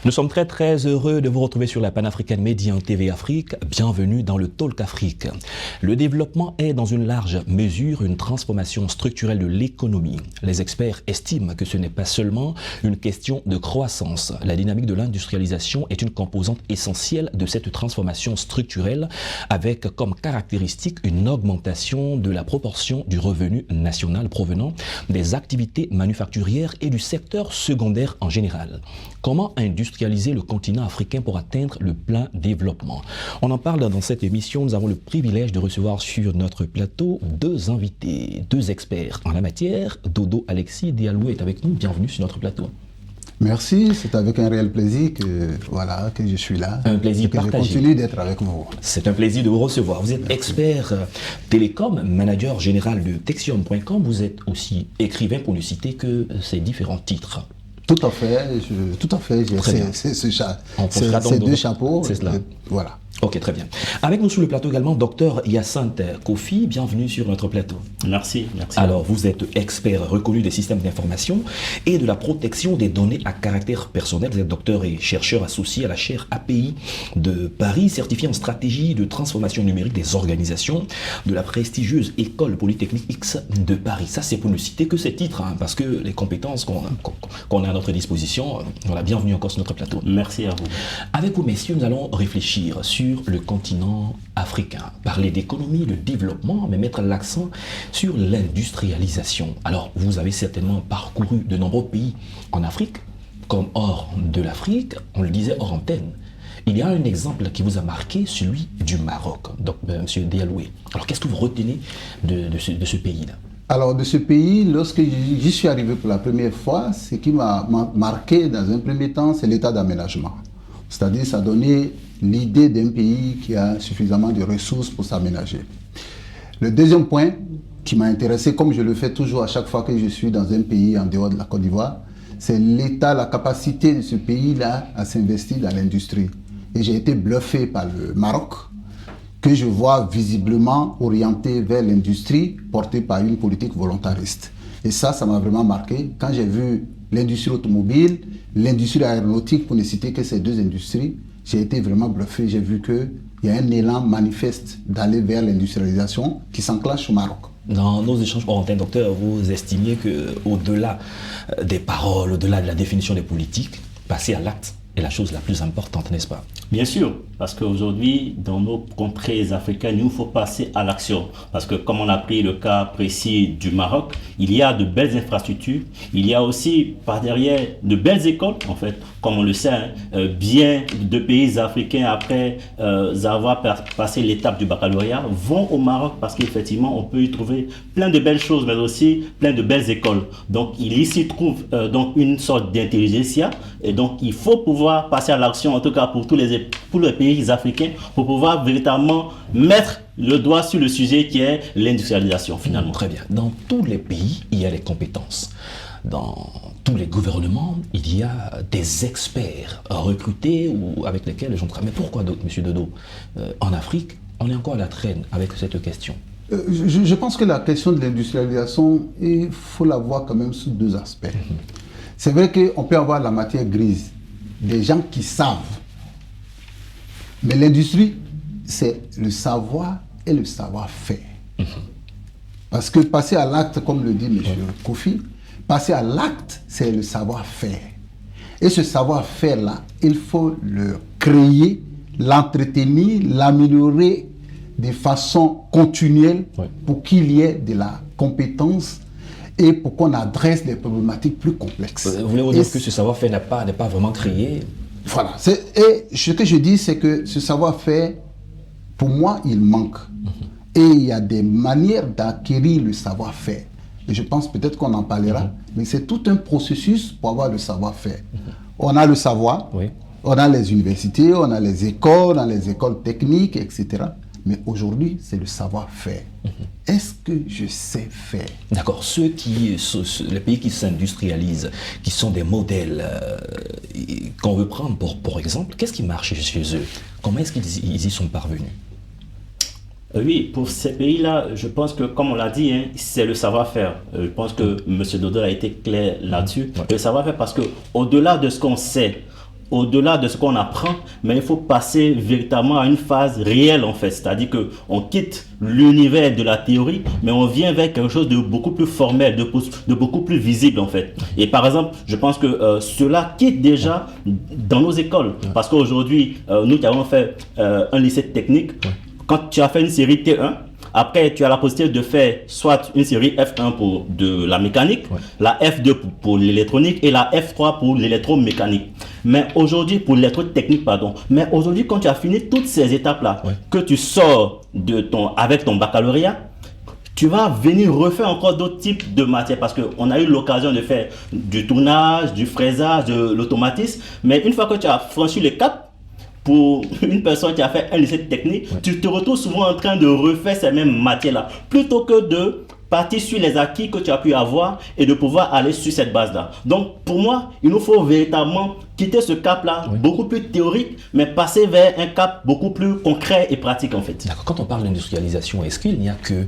Nous sommes très heureux de vous retrouver sur la Pan-African Media TV Afrique. Bienvenue dans le Talk Afrique. Le développement est dans une large mesure une transformation structurelle de l'économie. Les experts estiment que ce n'est pas seulement une question de croissance. La dynamique de l'industrialisation est une composante essentielle de cette transformation structurelle avec comme caractéristique une augmentation de la proportion du revenu national provenant des activités manufacturières et du secteur secondaire en général. Comment industrialiser le continent africain pour atteindre le plein développement? On en parle dans cette émission. Nous avons le privilège de recevoir sur notre plateau deux invités, deux experts en la matière. Dodo Alexis Diallo est avec nous. Bienvenue sur notre plateau. Merci, c'est avec un réel plaisir que je suis là. Un plaisir partagé. Je continue d'être avec vous. C'est un plaisir de vous recevoir. Vous êtes expert télécom, manager général de Texium.com. Vous êtes aussi écrivain, pour ne citer que ces différents titres. Tout à fait. C'est deux chapeaux. C'est cela. Voilà. Ok, très bien. Avec nous sur le plateau également, Dr Hyacinthe Kofi, bienvenue sur notre plateau. Merci. Alors, vous êtes expert reconnu des systèmes d'information et de la protection des données à caractère personnel. Vous êtes docteur et chercheur associé à la chaire API de Paris, certifié en stratégie de transformation numérique des organisations de la prestigieuse École Polytechnique X de Paris. Ça, c'est pour ne citer que ces titres, parce que les compétences qu'on a à notre disposition, voilà, bienvenue encore sur notre plateau. Merci à vous. Avec vous, messieurs, nous allons réfléchir sur le continent africain, parler d'économie, de développement, mais mettre l'accent sur l'industrialisation. Alors, vous avez certainement parcouru de nombreux pays en Afrique, comme hors de l'Afrique, on le disait hors antenne. Il y a un exemple qui vous a marqué, celui du Maroc. Donc, Monsieur Dialoué, alors qu'est-ce que vous retenez de ce pays-là? Alors, de ce pays, lorsque j'y suis arrivé pour la première fois, ce qui m'a marqué dans un premier temps, c'est l'état d'aménagement. C'est-à-dire, ça donnait l'idée d'un pays qui a suffisamment de ressources pour s'aménager. Le deuxième point qui m'a intéressé, comme je le fais toujours à chaque fois que je suis dans un pays en dehors de la Côte d'Ivoire, c'est l'état, la capacité de ce pays-là à s'investir dans l'industrie. Et j'ai été bluffé par le Maroc, que je vois visiblement orienté vers l'industrie portée par une politique volontariste. Et ça m'a vraiment marqué. Quand j'ai vu l'industrie automobile, l'industrie aéronautique, pour ne citer que ces deux industries, j'ai été vraiment bluffé. J'ai vu qu'il y a un élan manifeste d'aller vers l'industrialisation qui s'enclenche au Maroc. Dans nos échanges hors antenne, docteur, vous estimiez qu'au-delà des paroles, au-delà de la définition des politiques, passer à l'acte est la chose la plus importante, n'est-ce pas? Bien sûr, parce qu'aujourd'hui, dans nos contrées africaines, il nous faut passer à l'action. Parce que comme on a pris le cas précis du Maroc, il y a de belles infrastructures, il y a aussi par derrière de belles écoles, en fait, comme on le sait, bien de pays africains, après avoir passé l'étape du baccalauréat, vont au Maroc parce qu'effectivement, on peut y trouver plein de belles choses, mais aussi plein de belles écoles. Donc, il y s'y trouve donc une sorte d'intelligentsia, et donc il faut pouvoir passer à l'action, en tout cas pour tous les pays africains, pour pouvoir véritablement mettre le doigt sur le sujet qui est l'industrialisation finalement. Très bien. Dans tous les pays, il y a les compétences. Dans tous les gouvernements, il y a des experts recrutés ou avec lesquels j'en travaille. Mais pourquoi, M. Dodo, en Afrique, on est encore à la traîne avec cette question? Je pense que la question de l'industrialisation, il faut la voir quand même sous deux aspects. C'est vrai qu'on peut avoir la matière grise, des gens qui savent. Mais l'industrie, c'est le savoir et le savoir-faire. Parce que passer à l'acte, comme le dit M. Kofi, passer à l'acte, c'est le savoir-faire. Et ce savoir-faire-là, il faut le créer, l'entretenir, l'améliorer de façon continuelle pour qu'il y ait de la compétence et pour qu'on adresse les problématiques plus complexes. Voulez-vous dire que ce savoir-faire n'est pas vraiment créé? Voilà. Et ce que je dis, c'est que ce savoir-faire, pour moi, il manque. Et il y a des manières d'acquérir le savoir-faire. Et je pense peut-être qu'on en parlera, mais c'est tout un processus pour avoir le savoir-faire. On a le savoir, on a les universités, on a les écoles techniques, etc. Mais aujourd'hui, c'est le savoir-faire. Est-ce que je sais faire? D'accord. Les pays qui s'industrialisent, qui sont des modèles, Quand on veut prendre pour exemple, qu'est-ce qui marche chez eux? Comment est-ce qu'ils y sont parvenus? Oui, pour ces pays-là, je pense que, comme on l'a dit, hein, c'est le savoir-faire. Je pense que M. Dodo a été clair là-dessus. Ouais. Le savoir-faire, parce que au-delà de ce qu'on sait, au-delà de ce qu'on apprend, mais il faut passer véritablement à une phase réelle, en fait. C'est-à-dire qu'on quitte l'univers de la théorie, mais on vient vers quelque chose de beaucoup plus formel, de beaucoup plus visible, en fait. Et par exemple, je pense que cela quitte déjà dans nos écoles. Parce qu'aujourd'hui, nous qui avons fait un lycée technique, quand tu as fait une série T1, après tu as la possibilité de faire soit une série F1 pour de la mécanique, la F2 pour l'électronique et la F3 pour l'électromécanique. Mais aujourd'hui, pour l'électrotechnique, pardon. Mais aujourd'hui, quand tu as fini toutes ces étapes-là, que tu sors avec ton baccalauréat, tu vas venir refaire encore d'autres types de matières parce qu'on a eu l'occasion de faire du tournage, du fraisage, de l'automatisme. Mais une fois que tu as franchi les caps, pour une personne qui a fait un lycée technique, tu te retrouves souvent en train de refaire ces mêmes matières-là, plutôt que de partir sur les acquis que tu as pu avoir et de pouvoir aller sur cette base-là. Donc, pour moi, il nous faut véritablement quitter ce cap-là, beaucoup plus théorique, mais passer vers un cap beaucoup plus concret et pratique, en fait. D'accord. Quand on parle d'industrialisation, est-ce qu'il n'y a que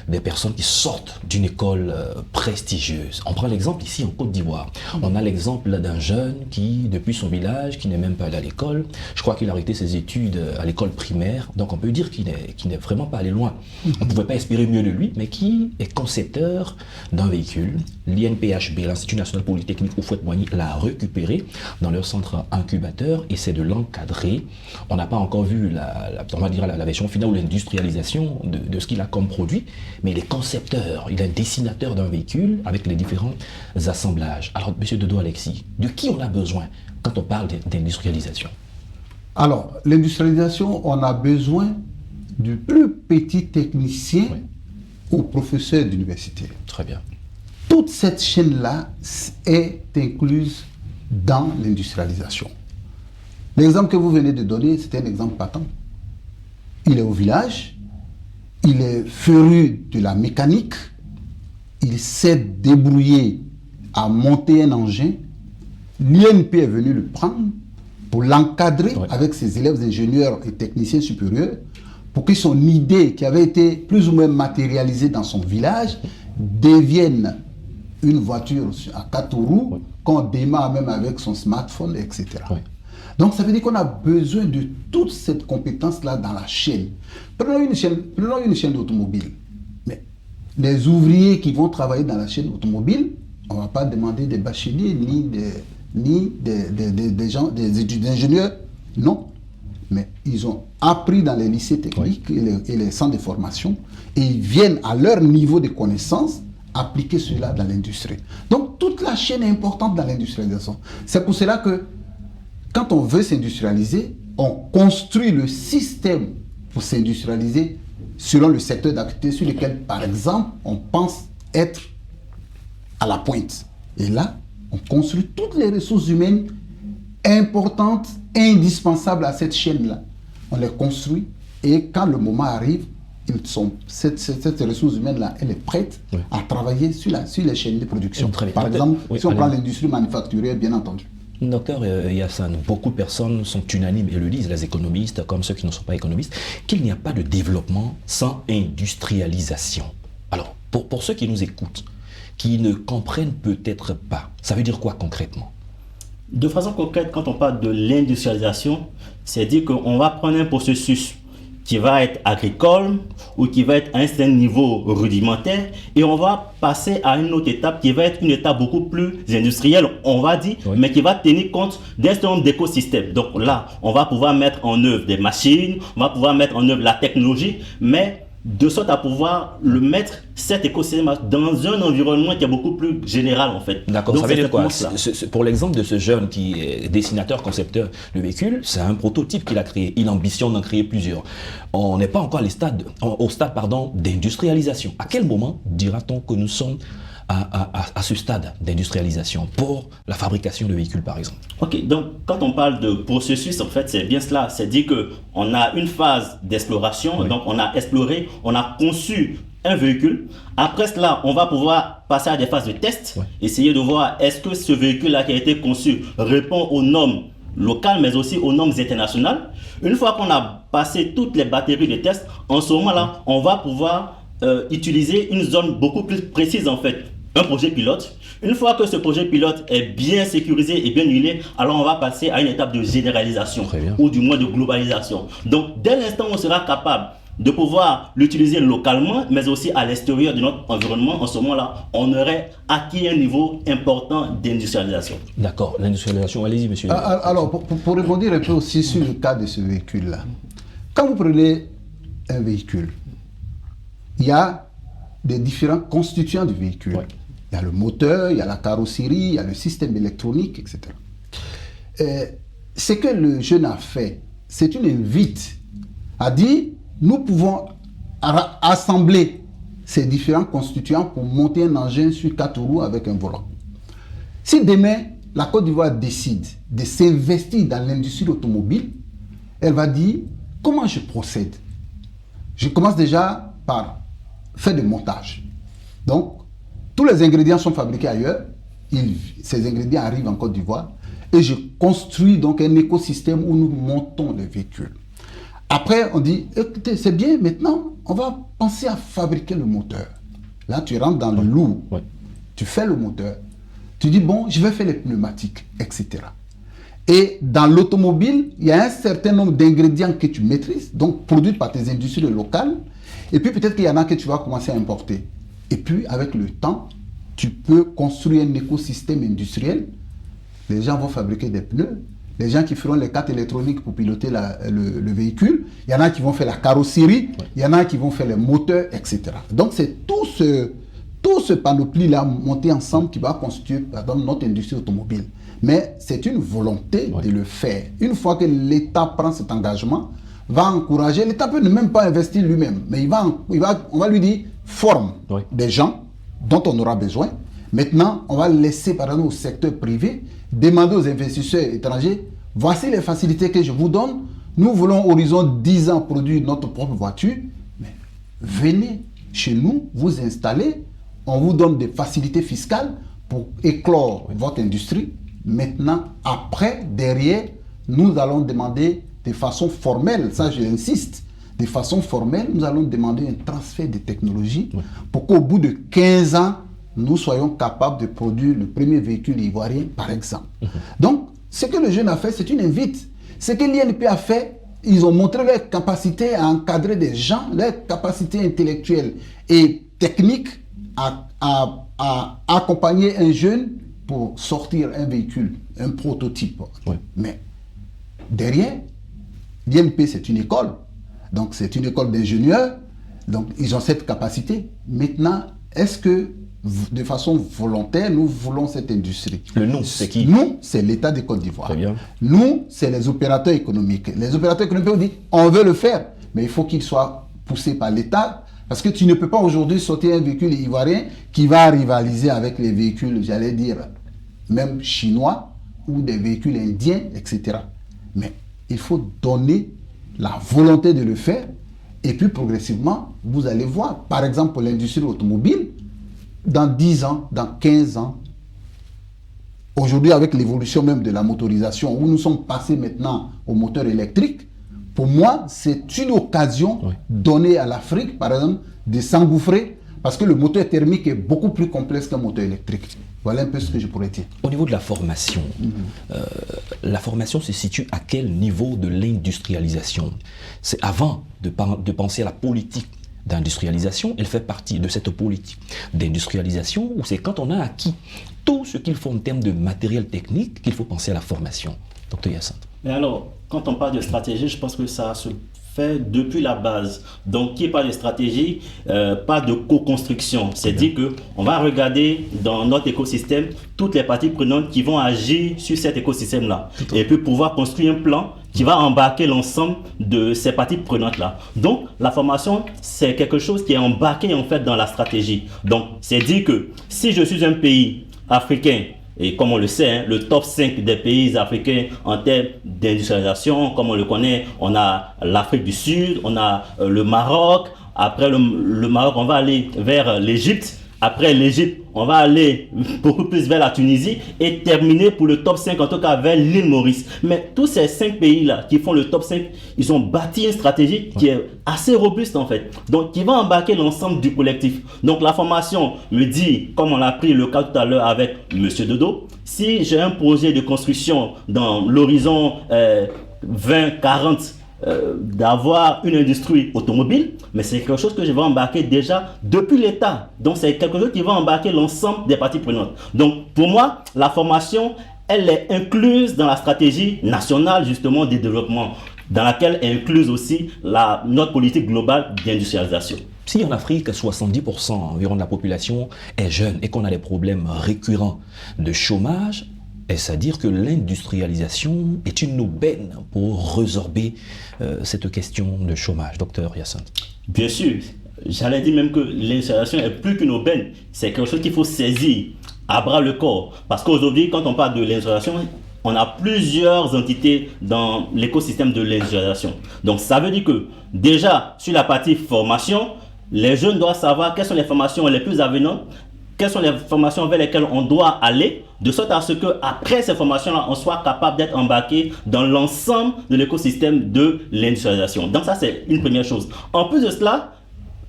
des personnes qui sortent d'une école prestigieuse? On prend l'exemple ici en Côte d'Ivoire. On a l'exemple d'un jeune qui, depuis son village, qui n'est même pas allé à l'école, je crois qu'il a arrêté ses études à l'école primaire, donc on peut dire qu'il n'est vraiment pas allé loin. On ne pouvait pas espérer mieux de lui, mais qui est concepteur d'un véhicule. L'INPHB, l'Institut National Polytechnique Houphouët-Boigny, l'a récupéré dans leur centre incubateur et c'est de l'encadrer. On n'a pas encore vu la version finale ou l'industrialisation de ce qu'il a comme produit, mais il est concepteur, il est dessinateur d'un véhicule avec les différents assemblages. Alors, M. Dodo Alexis, de qui on a besoin quand on parle d'industrialisation? Alors, l'industrialisation, on a besoin du plus petit technicien au professeur d'université. Très bien. Toute cette chaîne-là est incluse dans l'industrialisation. L'exemple que vous venez de donner, c'est un exemple patent. Il est au village, il est féru de la mécanique, il sait débrouiller à monter un engin. L'INP est venu le prendre pour l'encadrer avec ses élèves ingénieurs et techniciens supérieurs pour que son idée, qui avait été plus ou moins matérialisée dans son village, devienne une voiture à 4 roues qu'on démarre même avec son smartphone, etc. Donc ça veut dire qu'on a besoin de toute cette compétence-là dans la chaîne. Prenons une chaîne d'automobile. Mais les ouvriers qui vont travailler dans la chaîne automobile, on ne va pas demander des bacheliers ni des ingénieurs. Non. Mais ils ont appris dans les lycées techniques et les centres de formation et ils viennent à leur niveau de connaissance appliquer cela dans l'industrie. Donc toute la chaîne est importante dans l'industrialisation. C'est pour cela que quand on veut s'industrialiser, on construit le système pour s'industrialiser selon le secteur d'activité sur lequel, par exemple, on pense être à la pointe. Et là, on construit toutes les ressources humaines importantes, indispensables à cette chaîne-là. On les construit et quand le moment arrive, cette ressource humaine-là, elle est prête à travailler sur les chaînes de production. Par exemple, si on prend l'industrie manufacturière, bien entendu. Docteur Yassane, beaucoup de personnes sont unanimes et le disent, les économistes comme ceux qui ne sont pas économistes, qu'il n'y a pas de développement sans industrialisation. Alors, pour ceux qui nous écoutent, qui ne comprennent peut-être pas, ça veut dire quoi concrètement? De façon concrète, quand on parle de l'industrialisation, c'est dire qu'on va prendre un processus qui va être agricole ou qui va être à un certain niveau rudimentaire et on va passer à une autre étape qui va être une étape beaucoup plus industrielle, on va dire, mais qui va tenir compte d'un certain nombre d'écosystèmes. Donc là, on va pouvoir mettre en œuvre des machines, on va pouvoir mettre en œuvre la technologie, mais de sorte à pouvoir le mettre, cet écosystème, dans un environnement qui est beaucoup plus général en fait. D'accord, ça veut dire quoi? Pour l'exemple de ce jeune qui est dessinateur, concepteur de véhicule, c'est un prototype qu'il a créé. Il ambitionne d'en créer plusieurs. On n'est pas encore au stade d'industrialisation. À quel moment dira-t-on que nous sommes à ce stade d'industrialisation pour la fabrication de véhicules par exemple? Ok, donc quand on parle de processus, en fait, c'est bien cela. C'est dire qu'on a une phase d'exploration, donc on a exploré, on a conçu un véhicule. Après cela, on va pouvoir passer à des phases de test, essayer de voir est-ce que ce véhicule-là qui a été conçu répond aux normes locales, mais aussi aux normes internationales. Une fois qu'on a passé toutes les batteries de test, en ce moment-là, on va pouvoir utiliser une zone beaucoup plus précise en fait, un projet pilote. Une fois que ce projet pilote est bien sécurisé et bien huilé, alors on va passer à une étape de généralisation ou du moins de globalisation. Donc dès l'instant où on sera capable de pouvoir l'utiliser localement, mais aussi à l'extérieur de notre environnement, en ce moment-là, on aurait acquis un niveau important d'industrialisation. D'accord, l'industrialisation, allez-y monsieur. Alors, pour répondre un peu aussi sur le cas de ce véhicule-là, quand vous prenez un véhicule, il y a des différents constituants du véhicule. Il y a le moteur, il y a la carrosserie, il y a le système électronique, etc. Ce que le jeune a fait, c'est une invite à dire, nous pouvons assembler ces différents constituants pour monter un engin sur 4 roues avec un volant. Si demain, la Côte d'Ivoire décide de s'investir dans l'industrie automobile, elle va dire, comment je procède? Je commence déjà par faire des montages. Donc, tous les ingrédients sont fabriqués ailleurs, ces ingrédients arrivent en Côte d'Ivoire, et je construis donc un écosystème où nous montons les véhicules. Après, on dit, écoutez, c'est bien, maintenant, on va penser à fabriquer le moteur. Là, tu rentres dans le lourd, tu fais le moteur, tu dis, bon, je vais faire les pneumatiques, etc. Et dans l'automobile, il y a un certain nombre d'ingrédients que tu maîtrises, donc produits par tes industries locales, et puis peut-être qu'il y en a que tu vas commencer à importer. Et puis, avec le temps, tu peux construire un écosystème industriel. Les gens vont fabriquer des pneus. Les gens qui feront les cartes électroniques pour piloter le véhicule. Il y en a qui vont faire la carrosserie. Il y en a qui vont faire les moteurs, etc. Donc, c'est tout ce panoplie-là monté ensemble qui va constituer, par exemple, notre industrie automobile. Mais c'est une volonté de le faire. Une fois que l'État prend cet engagement, va encourager, l'État peut ne même pas investir lui-même, mais on va lui dire, forme des gens dont on aura besoin. Maintenant, on va laisser par exemple au secteur privé demander aux investisseurs étrangers, voici les facilités que je vous donne, nous voulons horizon 10 ans produire notre propre voiture, mais venez chez nous, vous installer, on vous donne des facilités fiscales pour éclore votre industrie. Maintenant, après, derrière, nous allons demander de façon formelle, ça j'insiste, de façon formelle, nous allons demander un transfert de technologie pour qu'au bout de 15 ans, nous soyons capables de produire le premier véhicule ivoirien, par exemple. Donc, ce que le jeune a fait, c'est une invite. Ce que l'INP a fait, ils ont montré leur capacité à encadrer des gens, leur capacité intellectuelle et technique à accompagner un jeune pour sortir un véhicule, un prototype. Mais derrière, l'INP, c'est une école. Donc, c'est une école d'ingénieurs. Donc, ils ont cette capacité. Maintenant, est-ce que, de façon volontaire, nous voulons cette industrie? Le nous, c'est qui? Nous, c'est l'État de Côte d'Ivoire. Très bien. Nous, c'est les opérateurs économiques. Les opérateurs économiques ont dit, on veut le faire, mais il faut qu'il soit poussé par l'État. Parce que tu ne peux pas aujourd'hui sortir un véhicule ivoirien qui va rivaliser avec les véhicules, j'allais dire, même chinois ou des véhicules indiens, etc. Mais il faut donner la volonté de le faire, et puis progressivement, vous allez voir, par exemple pour l'industrie automobile, dans 10 ans, dans 15 ans, aujourd'hui avec l'évolution même de la motorisation, où nous sommes passés maintenant au moteur électrique, pour moi, c'est une occasion donnée à l'Afrique, par exemple, de s'engouffrer, parce que le moteur thermique est beaucoup plus complexe qu'un moteur électrique. Voilà un peu ce que je pourrais dire. Au niveau de la formation se situe à quel niveau de l'industrialisation? C'est avant de penser à la politique d'industrialisation, elle fait partie de cette politique d'industrialisation, ou c'est quand on a acquis tout ce qu'il faut en termes de matériel technique qu'il faut penser à la formation? Docteur Hyacinthe. Mais alors, quand on parle de stratégie, je pense que ça se fait depuis la base. Donc, qui parle de stratégie, pas de co-construction. C'est dire qu'on va regarder dans notre écosystème toutes les parties prenantes qui vont agir sur cet écosystème-là. Et puis pouvoir construire un plan qui va embarquer l'ensemble de ces parties prenantes-là. Donc, la formation, c'est quelque chose qui est embarqué en fait dans la stratégie. Donc, c'est dire que si je suis un pays africain, et comme on le sait, hein, le top 5 des pays africains en termes d'industrialisation, comme on le connaît, on a l'Afrique du Sud, on a le Maroc, Après le Maroc, on va aller vers l'Égypte. Après l'Égypte, on va aller beaucoup plus vers la Tunisie et terminer pour le top 5, en tout cas vers l'île Maurice. Mais tous ces 5 pays-là qui font le top 5, ils ont bâti une stratégie qui est assez robuste en fait. Donc, qui va embarquer l'ensemble du collectif. Donc, la formation me dit, comme on l'a pris le cas tout à l'heure avec M. Dodo, si j'ai un projet de construction dans l'horizon 20-40, d'avoir une industrie automobile, mais c'est quelque chose que je vais embarquer déjà depuis l'État. Donc c'est quelque chose qui va embarquer l'ensemble des parties prenantes. Donc pour moi, la formation, elle est incluse dans la stratégie nationale justement du développement, dans laquelle est incluse aussi notre politique globale d'industrialisation. Si en Afrique, 70% environ de la population est jeune et qu'on a des problèmes récurrents de chômage, est-ce à dire que l'industrialisation est une aubaine pour résorber cette question de chômage, docteur Hyacinthe? Bien sûr, j'allais dire même que l'industrialisation est plus qu'une aubaine, c'est quelque chose qu'il faut saisir à bras le corps. Parce qu'aujourd'hui, quand on parle de l'industrialisation, on a plusieurs entités dans l'écosystème de l'industrialisation. Donc ça veut dire que déjà, sur la partie formation, les jeunes doivent savoir quelles sont les formations les plus avenantes, quelles sont les formations vers lesquelles on doit aller, de sorte à ce qu'après ces formations-là, on soit capable d'être embarqué dans l'ensemble de l'écosystème de l'industrialisation. Donc ça, c'est une première chose. En plus de cela,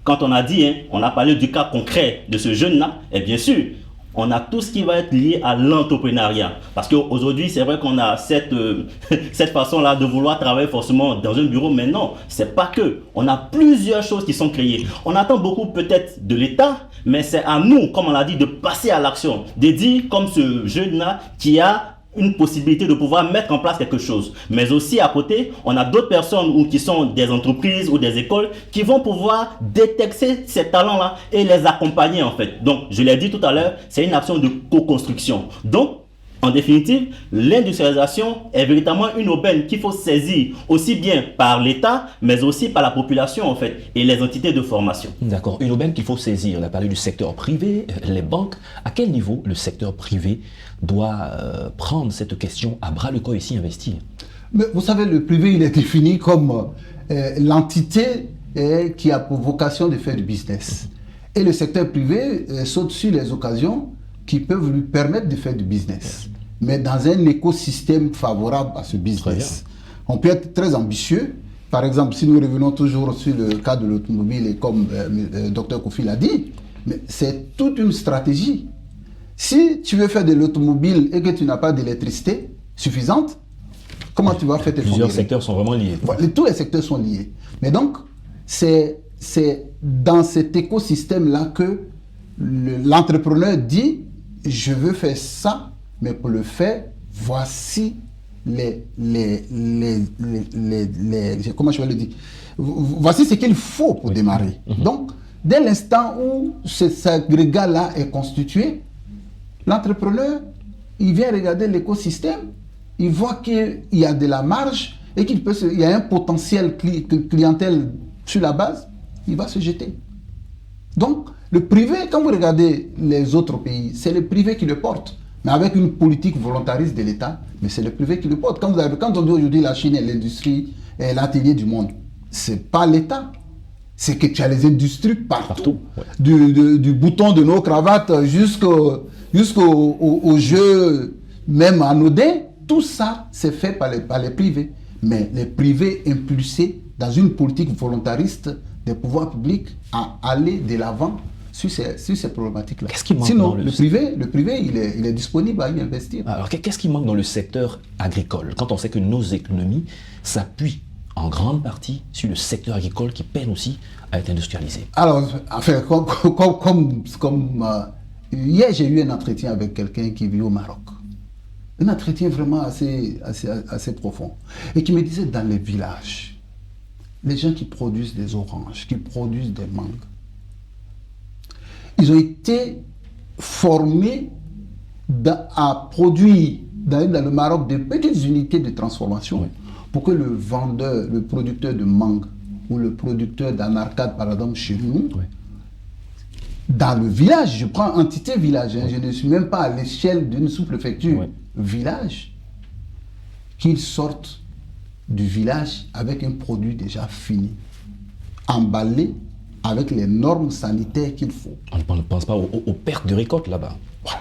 quand on a dit, on a parlé du cas concret de ce jeune-là, et bien sûr, on a tout ce qui va être lié à l'entrepreneuriat. Parce qu'aujourd'hui, c'est vrai qu'on a cette façon-là de vouloir travailler forcément dans un bureau, mais non, c'est pas que. On a plusieurs choses qui sont créées. On attend beaucoup peut-être de l'État, mais c'est à nous, comme on l'a dit, de passer à l'action. De dire, comme ce jeune-là, qui a une possibilité de pouvoir mettre en place quelque chose. Mais aussi à côté, on a d'autres personnes qui sont des entreprises ou des écoles qui vont pouvoir détecter ces talents-là et les accompagner en fait. Donc, je l'ai dit tout à l'heure, c'est une action de co-construction. Donc, en définitive, l'industrialisation est véritablement une aubaine qu'il faut saisir aussi bien par l'État, mais aussi par la population en fait, et les entités de formation. D'accord, une aubaine qu'il faut saisir. On a parlé du secteur privé, les banques. À quel niveau le secteur privé doit prendre cette question à bras le corps et s'y investir? Mais vous savez, le privé, il est défini comme l'entité qui a pour vocation de faire du business. Et le secteur privé saute sur les occasions qui peuvent lui permettre de faire du business, mais dans un écosystème favorable à ce business. On peut être très ambitieux. Par exemple, si nous revenons toujours sur le cas de l'automobile, et comme le docteur Kofi l'a dit, mais c'est toute une stratégie. Si tu veux faire de l'automobile et que tu n'as pas d'électricité suffisante, comment tu vas faire tes Plusieurs secteurs sont vraiment liés. Voilà, tous les secteurs sont liés. Mais donc, c'est dans cet écosystème-là que l'entrepreneur dit: je veux faire ça, mais pour le faire, voici comment je vais le dire, voici ce qu'il faut pour démarrer. Donc, dès l'instant où cet agrégat-là est constitué, l'entrepreneur, il vient regarder l'écosystème, il voit qu'il y a de la marge et qu'il y a un potentiel clientèle sur la base, il va se jeter. Donc, le privé, quand vous regardez les autres pays, c'est le privé qui le porte. Mais avec une politique volontariste de l'État, mais c'est le privé qui le porte. Quand on dit aujourd'hui la Chine est l'industrie, est l'atelier du monde, c'est pas l'État. C'est que tu as les industries partout. Ouais. Du bouton de nos cravates jusqu'au jeu même anodin, tout ça c'est fait par les privés. Mais les privés impulsés dans une politique volontariste des pouvoirs publics à aller de l'avant sur ces problématiques-là. Qu'est-ce qui manque? Sinon, le privé, il est disponible à y investir. Alors, qu'est-ce qui manque dans le secteur agricole, quand on sait que nos économies s'appuient en grande partie sur le secteur agricole qui peine aussi à être industrialisé? Alors, enfin, hier, j'ai eu un entretien avec quelqu'un qui vit au Maroc. Un entretien vraiment assez profond. Et qui me disait, dans les villages, les gens qui produisent des oranges, qui produisent des mangues, ils ont été formés à produire dans le Maroc des petites unités de transformation, oui, pour que le vendeur, le producteur de mangue ou le producteur d'anarcade, par exemple, chez nous, oui, dans le village, je prends entité village, oui, je ne suis même pas à l'échelle d'une sous-préfecture, oui, village, qu'ils sortent du village avec un produit déjà fini, emballé avec les normes sanitaires qu'il faut. On ne pense pas aux pertes de récolte là-bas. Voilà.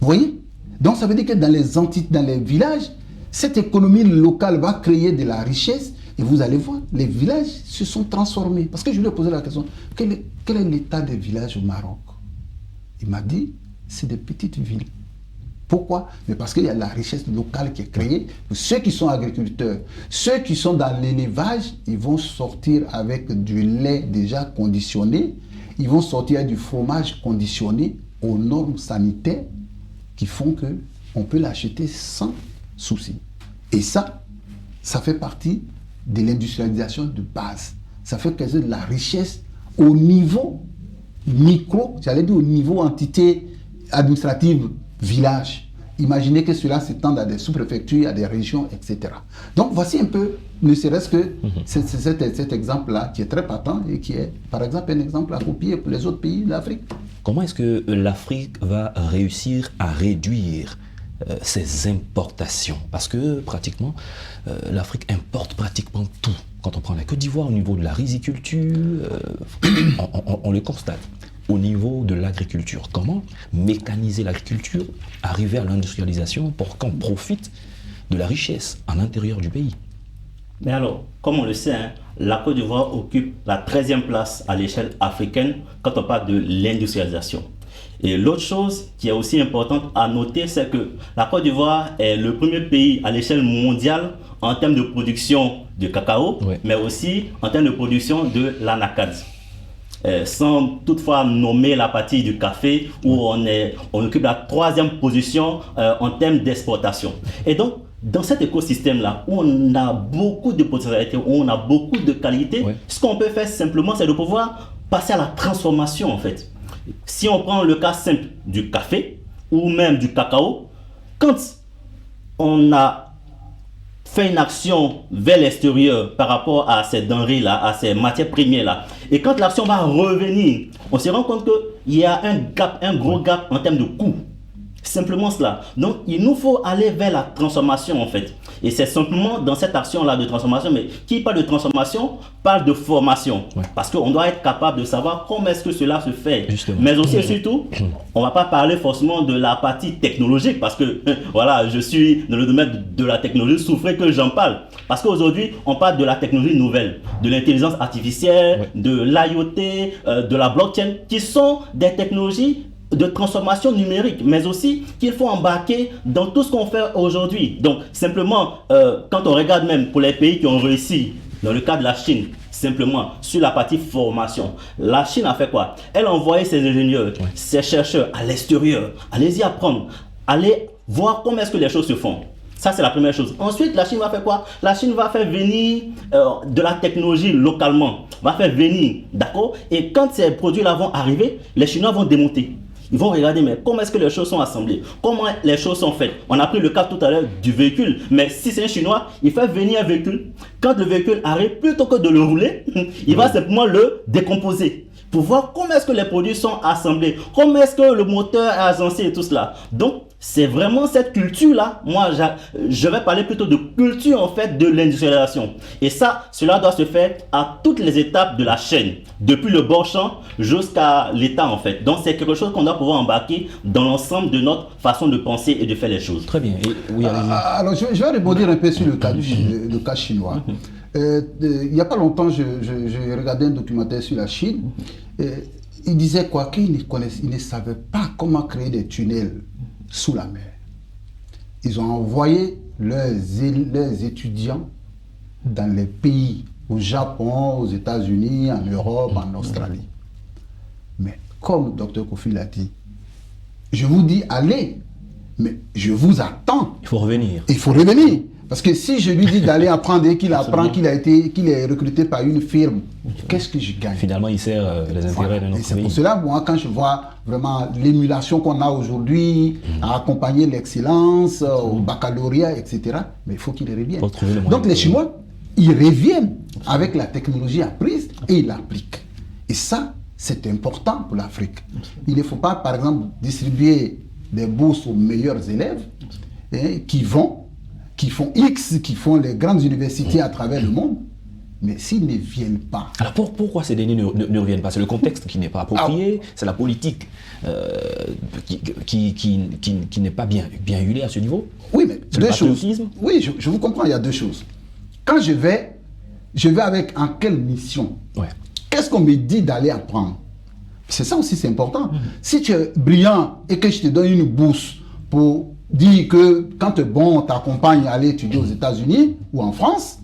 Vous voyez? Donc ça veut dire que dans les villages, cette économie locale va créer de la richesse et vous allez voir, les villages se sont transformés. Parce que je lui ai posé la question, quel est l'état des villages au Maroc? Il m'a dit, c'est des petites villes. Pourquoi? Mais parce qu'il y a la richesse locale qui est créée. Ceux qui sont agriculteurs, ceux qui sont dans l'élevage, ils vont sortir avec du lait déjà conditionné, ils vont sortir avec du fromage conditionné aux normes sanitaires qui font qu'on peut l'acheter sans souci. Et ça fait partie de l'industrialisation de base. Ça fait que de la richesse au niveau micro, j'allais dire au niveau entité administrative, village. Imaginez que cela s'étende à des sous-préfectures, à des régions, etc. Donc voici un peu, ne serait-ce que cet exemple-là qui est très patent et qui est, par exemple, un exemple à copier pour les autres pays d'Afrique. Comment est-ce que l'Afrique va réussir à réduire ses importations? Parce que pratiquement, l'Afrique importe pratiquement tout. Quand on prend la Côte d'Ivoire au niveau de la riziculture, on le constate. Au niveau de l'agriculture, comment mécaniser l'agriculture, arriver à l'industrialisation pour qu'on profite de la richesse à l'intérieur du pays? Mais alors, comme on le sait, hein, la Côte d'Ivoire occupe la 13e place à l'échelle africaine quand on parle de l'industrialisation. Et l'autre chose qui est aussi importante à noter, c'est que la Côte d'Ivoire est le premier pays à l'échelle mondiale en termes de production de cacao, oui, mais aussi en termes de production de l'anacarde. Sans toutefois nommer la partie du café où on occupe la 3e position en termes d'exportation. Et donc, dans cet écosystème-là, où on a beaucoup de potentialités, où on a beaucoup de qualités, oui, ce qu'on peut faire simplement, c'est de pouvoir passer à la transformation en fait. Si on prend le cas simple du café ou même du cacao, quand on a fait une action vers l'extérieur par rapport à ces denrées-là, à ces matières premières-là, et quand l'action va revenir, on se rend compte qu'il y a un gap, un gros gap en termes de coût. Simplement cela. Donc, il nous faut aller vers la transformation en fait. Et c'est simplement dans cette action-là de transformation, mais qui parle de transformation, parle de formation. Ouais. Parce qu'on doit être capable de savoir comment est-ce que cela se fait. Justement. Mais aussi et surtout, on ne va pas parler forcément de la partie technologique, parce que voilà, je suis dans le domaine de la technologie, souffrez que j'en parle. Parce qu'aujourd'hui, on parle de la technologie nouvelle, de l'intelligence artificielle, ouais, de l'IoT, de la blockchain, qui sont des technologies de transformation numérique, mais aussi qu'il faut embarquer dans tout ce qu'on fait aujourd'hui. Donc, simplement, quand on regarde même pour les pays qui ont réussi, dans le cas de la Chine, simplement, sur la partie formation, la Chine a fait quoi? Elle a envoyé ses ingénieurs, ouais, ses chercheurs à l'extérieur. Allez-y apprendre, allez voir comment est-ce que les choses se font. Ça, c'est la première chose. Ensuite, la Chine va faire quoi? La Chine va faire venir de la technologie localement, va faire venir, d'accord? Et quand ces produits-là vont arriver, les Chinois vont démonter. Ils vont regarder, mais comment est-ce que les choses sont assemblées? Comment les choses sont faites? On a pris le cas tout à l'heure du véhicule, mais si c'est un Chinois, il fait venir un véhicule. Quand le véhicule arrive, plutôt que de le rouler, il va simplement le décomposer pour voir comment est-ce que les produits sont assemblés, comment est-ce que le moteur est agencé et tout cela. Donc, c'est vraiment cette culture-là. Moi, je vais parler plutôt de culture en fait de l'industrialisation. Et ça, cela doit se faire à toutes les étapes de la chaîne, depuis le bord champ jusqu'à l'état en fait. Donc, c'est quelque chose qu'on doit pouvoir embarquer dans l'ensemble de notre façon de penser et de faire les choses. Très bien. Et, oui, alors, je vais rebondir un peu sur le cas chinois. Il n'y a pas longtemps, je regardais un documentaire sur la Chine. Il disait quoi? Qu'ils ne savaient pas comment créer des tunnels sous la mer. Ils ont envoyé leurs étudiants dans les pays, au Japon, aux États-Unis, en Europe, en Australie. Mais comme Dr Kofi l'a dit, je vous dis allez, mais je vous attends. Il faut revenir. Il faut revenir. Parce que si je lui dis d'aller apprendre et qu'il apprend qu'il est recruté par une firme, qu'est-ce que je gagne? Finalement, il sert les intérêts de notre pays. C'est pour cela, moi, quand je vois vraiment l'émulation qu'on a aujourd'hui, à accompagner l'excellence, au baccalauréat, etc., mais il faut qu'il revienne. Donc les Chinois, ils reviennent avec la technologie apprise et ils l'appliquent. Et ça, c'est important pour l'Afrique. Il ne faut pas, par exemple, distribuer des bourses aux meilleurs élèves qui font X, qui font les grandes universités à travers le monde, Mais s'ils ne viennent pas... Alors pourquoi ces derniers ne reviennent pas? C'est le contexte qui n'est pas approprié, c'est la politique qui n'est pas bien huilée à ce niveau. Oui, mais c'est deux le choses. patriotisme. Oui, je vous comprends, il y a deux choses. Quand je vais avec en quelle mission? Ouais. Qu'est-ce qu'on me dit d'aller apprendre? C'est ça aussi, c'est important. Si tu es brillant et que je te donne une bourse pour dire que quand tu es bon, on t'accompagne à aller étudier aux États-Unis ou en France,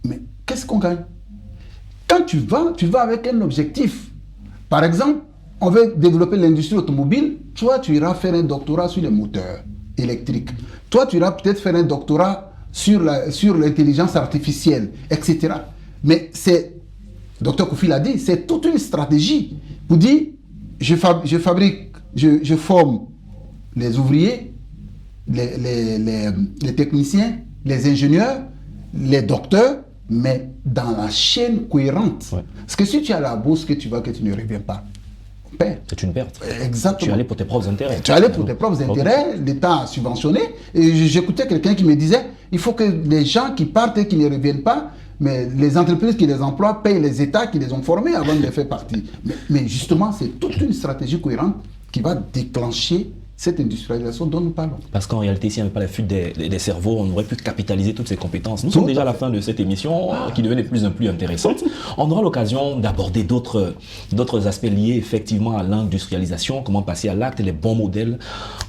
mais qu'est-ce qu'on gagne? Quand tu vas avec un objectif. Par exemple, on veut développer l'industrie automobile, toi, tu iras faire un doctorat sur les moteurs électriques. Toi, tu iras peut-être faire un doctorat sur l'intelligence artificielle, etc. Mais c'est, Dr Kofi l'a dit, c'est toute une stratégie pour dire, je forme les ouvriers, les techniciens, les ingénieurs, les docteurs, mais dans la chaîne cohérente. Ouais. Parce que si tu as la bourse que tu ne reviens pas, on perd. C'est une perte. Exactement. Tu es allé pour tes propres intérêts. Tu es allé pour tes propres intérêts, l'État a subventionné. Et j'écoutais quelqu'un qui me disait, il faut que les gens qui partent et qui ne reviennent pas, mais les entreprises qui les emploient payent les États qui les ont formés avant de les faire partie. Mais justement, c'est toute une stratégie cohérente qui va déclencher cette industrialisation dont nous parlons. Parce qu'en réalité, s'il n'y avait pas la fuite des cerveaux, on aurait pu capitaliser toutes ces compétences. Nous sommes déjà à la fin de cette émission qui devenait de plus en plus intéressante. On aura l'occasion d'aborder d'autres aspects liés effectivement à l'industrialisation, comment passer à l'acte, les bons modèles.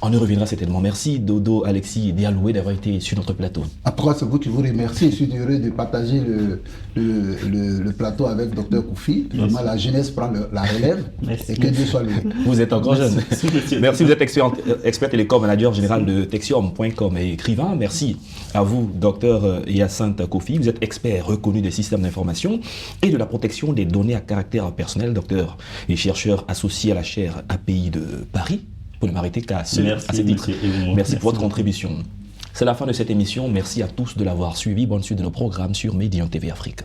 On y reviendra certainement. Merci Dodo, Alexis et Dialoué d'avoir été sur notre plateau. Après, c'est vous qui vous remercie. Je suis heureux de partager le plateau avec Dr Kofi. Vraiment, la jeunesse prend la relève. Merci. Et que Dieu soit loué. Vous êtes encore jeune. Merci, vous êtes expert télécom, manager général de Texium.com et écrivain. Merci à vous, docteur Hyacinthe Kofi. Vous êtes expert reconnu des systèmes d'information et de la protection des données à caractère personnel, docteur et chercheur associé à la chaire API de Paris. Pour ne m'arrêter qu'à ces titres. Merci pour votre contribution. C'est la fin de cette émission. Merci à tous de l'avoir suivi. Bonne suite de nos programmes sur Médian TV Afrique.